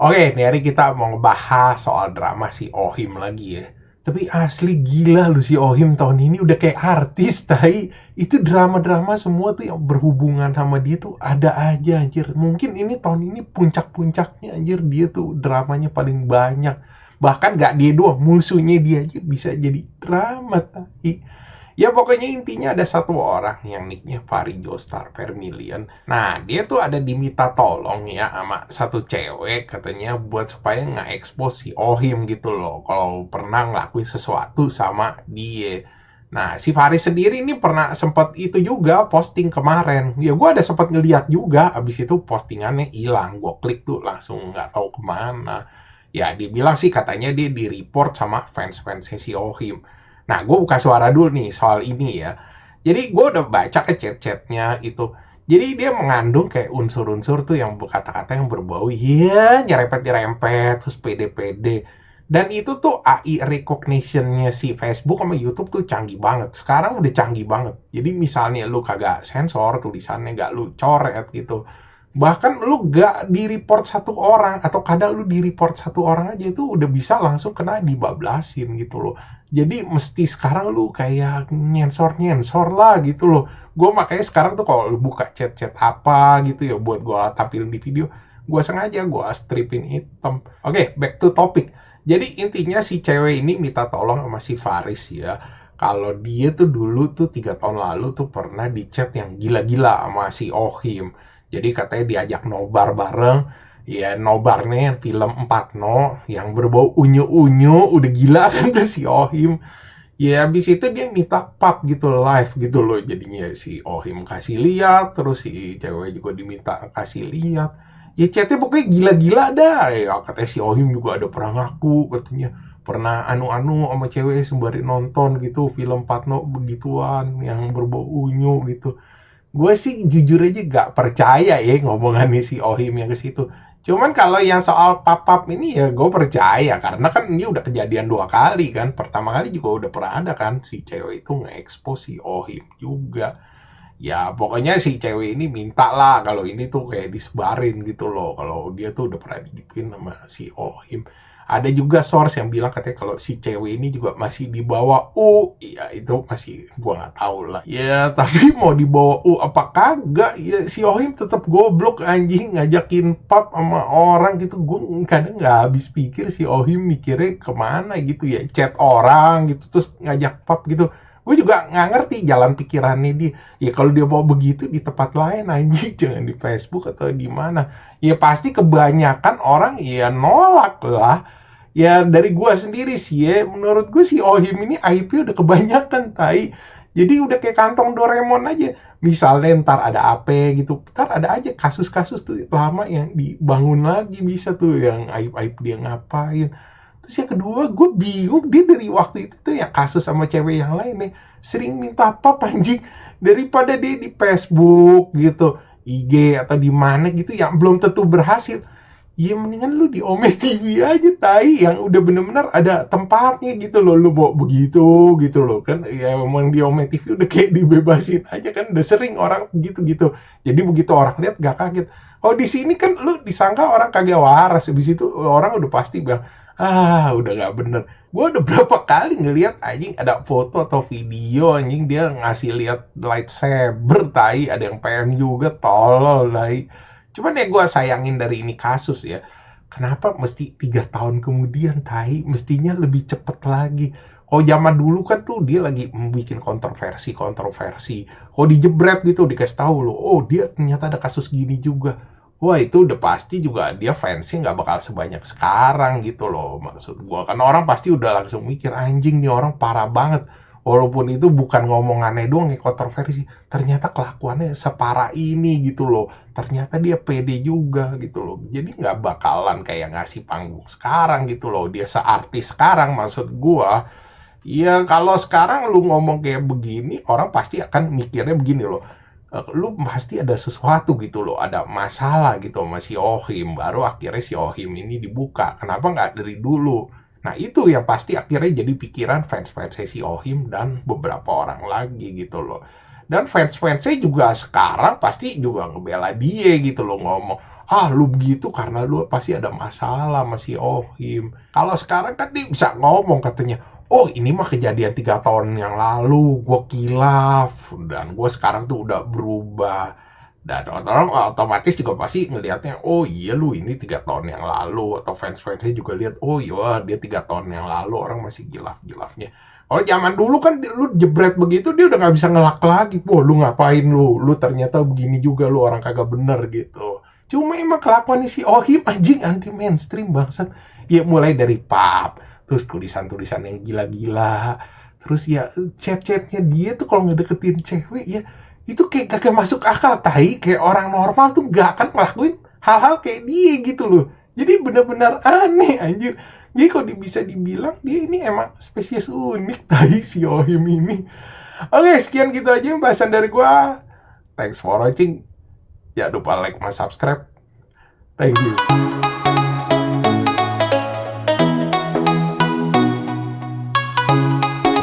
Oke, nih hari kita mau ngebahas soal drama si Ohim lagi ya. Tapi asli gila lu si Ohim tahun ini udah kayak artis, tai. Itu drama-drama semua tuh yang berhubungan sama dia tuh ada aja anjir. Mungkin ini tahun ini puncak-puncaknya anjir, dia tuh dramanya paling banyak. Bahkan gak dia doang, musuhnya dia aja bisa jadi drama, tai. Ya pokoknya intinya ada satu orang yang nicknya Fahri Joestar Vermilion. Nah dia tuh ada diminta tolong ya sama satu cewek katanya buat supaya nggak expose si Ohim gitu loh. Kalau pernah ngelakuin sesuatu sama dia. Nah si Fahri sendiri ini pernah sempat itu juga posting kemarin. Ya gue ada sempat ngeliat juga. Abis itu postingannya hilang. Gue klik tuh langsung nggak tahu kemana. Ya dia bilang sih katanya dia di report sama fans-fansnya si Ohim. Nah, gue buka suara dulu nih soal ini ya. Jadi gue udah baca ke chat-chatnya itu. Jadi dia mengandung kayak unsur-unsur tuh yang kata-kata yang berbau ya nyerempet-nyerempet terus pede-pede. Dan itu tuh AI recognition-nya si Facebook sama YouTube tuh canggih banget. Sekarang udah canggih banget. Jadi misalnya lu kagak sensor tulisannya, gak lu coret gitu. Bahkan lu gak di-report satu orang atau kadang lu di-report satu orang aja itu udah bisa langsung kena dibablasin gitu loh. Jadi mesti sekarang lu kayak nyensor-nyensor lah gitu loh. Gue makanya sekarang tuh kalau lu buka chat-chat apa gitu ya buat gue tampilin di video, gue sengaja gue stripin hitam. Oke, back to topic. Jadi intinya si cewek ini minta tolong sama si Faris ya. Kalau dia tuh dulu tuh 3 tahun lalu tuh pernah di chat yang gila-gila sama si Ohim. Jadi katanya diajak nobar bareng. Ya nobarnya yang film 4 no yang berbau unyu-unyu udah gila kan tuh si Ohim. Ya habis itu dia minta pub gitu live gitu loh jadinya si Ohim kasih lihat terus si cewek juga diminta kasih lihat. Ya chatnya pokoknya gila-gila dah. Ya katanya si Ohim juga ada pernah ngaku katanya pernah anu-anu sama cewek sembari nonton gitu film 4 no begituan yang berbau unyu gitu. Gue sih jujur aja gak percaya ya ngomongannya si Ohim yang ke situ. Cuman kalau yang soal papap ini ya gue percaya karena kan ini udah kejadian 2 kali kan. Pertama kali juga udah pernah ada kan si cewek itu nge-expose si Ohim juga. Ya pokoknya si cewek ini minta lah kalau ini tuh kayak disebarin gitu loh. Kalau dia tuh udah pernah digituin sama si Ohim. Ada juga source yang bilang katanya kalau si cewek ini juga masih di bawah U. Ya itu masih gua nggak tahu lah. Ya tapi mau di bawah U apa kagak? Ya si Ohim tetap goblok anjing ngajakin pub sama orang gitu. Gue kadang nggak habis pikir si Ohim mikirnya kemana gitu ya. Chat orang gitu terus ngajak pub gitu. Gue juga nggak ngerti jalan pikirannya dia. Ya kalau dia mau begitu di tempat lain anjing, jangan di Facebook atau di mana. Ya pasti kebanyakan orang ya nolak lah. Ya dari gua sendiri sih ya, menurut gue si Ohim ini IP udah kebanyakan tai. Jadi udah kayak kantong Doraemon aja. Misalnya ntar ada apa gitu, ntar ada aja kasus-kasus tuh lama yang dibangun lagi bisa tuh yang aib-aib dia ngapain. Terus yang kedua, gue bingung dia dari waktu itu tuh ya kasus sama cewek yang lain nih sering minta apa anjing daripada dia di Facebook gitu, IG atau di mana gitu yang belum tentu berhasil. Ya mendingan lu di Ome TV aja tai yang udah bener-bener ada tempatnya gitu loh lu mau begitu gitu loh kan ya emang di Ome TV udah kayak dibebasin aja kan udah sering orang begitu gitu jadi begitu orang lihat gak kaget. Oh di sini kan lu disangka orang kagak waras habis itu orang udah pasti bilang udah gak bener. Gue udah berapa kali ngeliat anjing ada foto atau video anjing dia ngasih lihat lightsaber tai ada yang PM juga tolol tai. Cuman ya gue sayangin dari ini kasus ya. Kenapa mesti 3 tahun kemudian, tai? Mestinya lebih cepet lagi. Oh zaman dulu kan tuh dia lagi bikin kontroversi. Oh dijebret gitu, dikasih tahu loh. Oh dia ternyata ada kasus gini juga. Wah itu udah pasti juga dia fansnya nggak bakal sebanyak sekarang gitu loh maksud gua. Kan orang pasti udah langsung mikir anjing nih orang parah banget. Walaupun itu bukan ngomongannya doang yang kontroversi, ternyata kelakuannya separah ini gitu loh. Ternyata dia pede juga gitu loh. Jadi nggak bakalan kayak ngasih panggung sekarang gitu loh. Dia seartis sekarang maksud gua. Ya kalau sekarang lu ngomong kayak begini, orang pasti akan mikirnya begini loh. Lu pasti ada sesuatu gitu loh, ada masalah gitu sama si Ohim. Baru akhirnya si Ohim ini dibuka. Kenapa nggak dari dulu? Nah itu yang pasti akhirnya jadi pikiran fans-fansnya si Ohim dan beberapa orang lagi gitu loh. Dan fans-fansnya juga sekarang pasti juga ngebela dia gitu loh ngomong. "Ah, lu begitu karena lu pasti ada masalah sama si Ohim." Kalau sekarang kan dia bisa ngomong katanya, "Oh, ini mah kejadian 3 tahun yang lalu, gua kilaf dan gua sekarang tuh udah berubah." Dan orang-orang otomatis juga pasti ngelihatnya, "Oh iya lu ini 3 tahun yang lalu," atau fans-fansnya juga lihat, "Oh iya dia 3 tahun yang lalu orang masih gilaf-gilafnya." Kalau zaman dulu kan lu jebret begitu dia udah nggak bisa ngelak lagi, "Wah lu ngapain lu? Lu ternyata begini juga lu orang kagak bener," gitu. Cuma emang kelakuannya si Ohim anjing anti mainstream bangsat. Ya mulai dari pub, terus tulisan-tulisan yang gila-gila, terus ya chat-chatnya dia tuh kalau ngedeketin cewek ya itu kayak kagak masuk akal, tai. Kayak orang normal tuh gak akan ngelakuin hal-hal kayak dia gitu loh. Jadi benar-benar aneh anjir. Jadi kalau bisa dibilang dia ini emang spesies unik, tai, si Ohim ini. Oke, sekian gitu aja bahasan dari gua. Thanks for watching. Jangan lupa like, subscribe. Thank you.